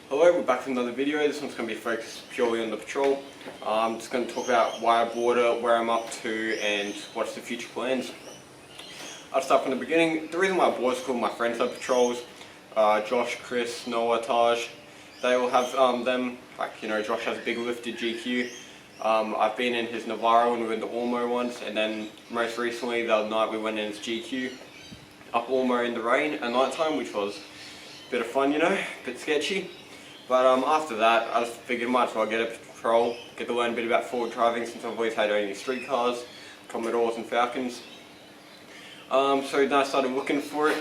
Hello, we're back with another video. This one's going to be focused purely on the patrol. I'm just going to talk about why I bought it, where I'm up to, and what's the future plans. I'll start from the beginning. The reason why I bought it is because my friends have patrols. Josh, Chris, Noah, Taj. They all have them. Like, Josh has a big lifted GQ. I've been in his Navarro and we went to Ormo once, and then most recently the other night we went in his GQ up Ormo in the rain at night time, which was a bit of fun, a bit sketchy. But after that, I just figured might as well get a patrol, get to learn a bit about forward driving since I've always had only street cars, Commodores and Falcons. So then I started looking for it,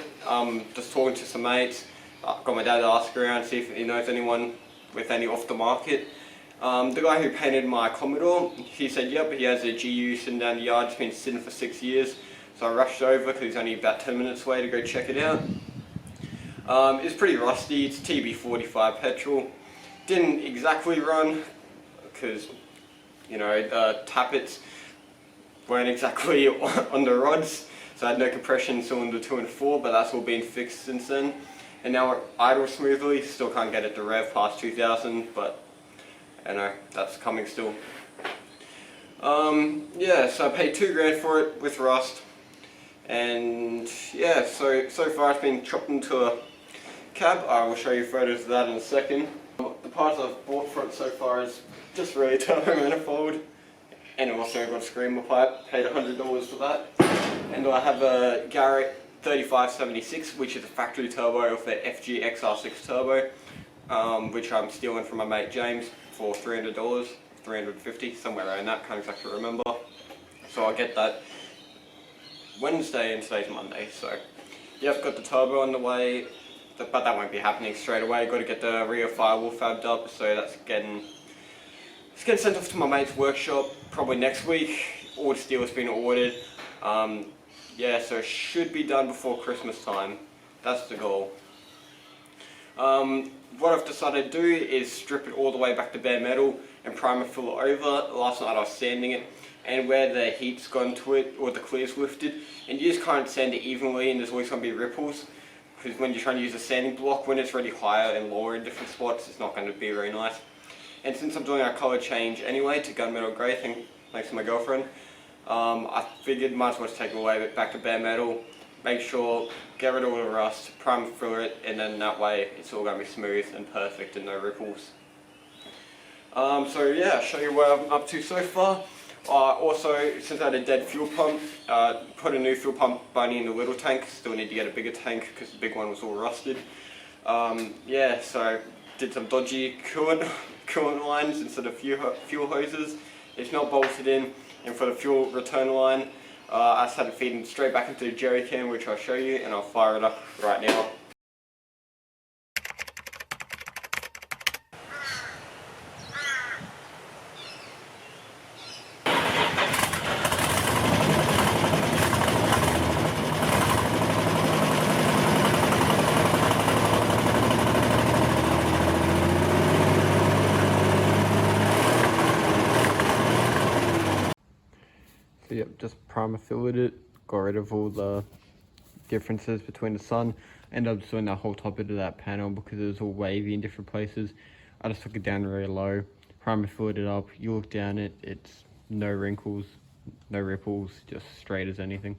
just talking to some mates. I got my dad to ask around, see if he knows anyone with any off the market. The guy who painted my Commodore, he said yep, he has a GU sitting down the yard, it's been sitting for 6 years. So I rushed over because he's only about 10 minutes away to go check it out. It's pretty rusty, it's TB45 petrol. Didn't exactly run because, the tappets weren't exactly on the rods. So I had no compression in cylinder 2 and 4, but that's all been fixed since then. And now it idles smoothly, still can't get it to rev past 2000, but that's coming still. Yeah, so I paid $2 grand for it with rust. And yeah, so far it's been chopped into a cab. I will show you photos of that in a second. The parts I've bought for it so far is just really turbo manifold, and also got a screamer pipe, paid $100 for that. And I have a Garrett 3576, which is a factory turbo of the FG XR6 turbo, which I'm stealing from my mate James for $300, $350, somewhere around that, can't exactly remember. So I'll get that Wednesday and today's Monday, so yeah, I've got the turbo on the way, but that won't be happening straight away. Got to get the rear firewall fabbed up, so it's getting sent off to my mate's workshop probably next week. All the steel's been ordered. Yeah, so it should be done before Christmas time. That's the goal. What I've decided to do is strip it all the way back to bare metal and primer fill it over. Last night I was sanding it, and where the heat's gone to it, or the clear's lifted, and you just can't sand it evenly, and there's always going to be ripples, because when you're trying to use a sanding block, when it's really higher and lower in different spots, it's not going to be very nice. And since I'm doing a colour change anyway to gunmetal grey, thanks to my girlfriend, I figured might as well just take it away back to bare metal, make sure, get rid of all the rust, primer fill it, and then that way it's all going to be smooth and perfect and no ripples. So yeah, I'll show you where I'm up to so far. Also, since I had a dead fuel pump, put a new fuel pump bunny in the little tank. Still need to get a bigger tank because the big one was all rusted. Yeah, so did some dodgy coolant lines instead of fuel hoses. It's not bolted in, and for the fuel return line, I just had it feeding straight back into the jerry can, which I'll show you, and I'll fire it up right now. So yep, just primer filled it, got rid of all the differences between the sun. Ended up just doing that whole top bit of that panel because it was all wavy in different places. I just took it down very low, primer filled it up. You look down it, it's no wrinkles, no ripples, just straight as anything.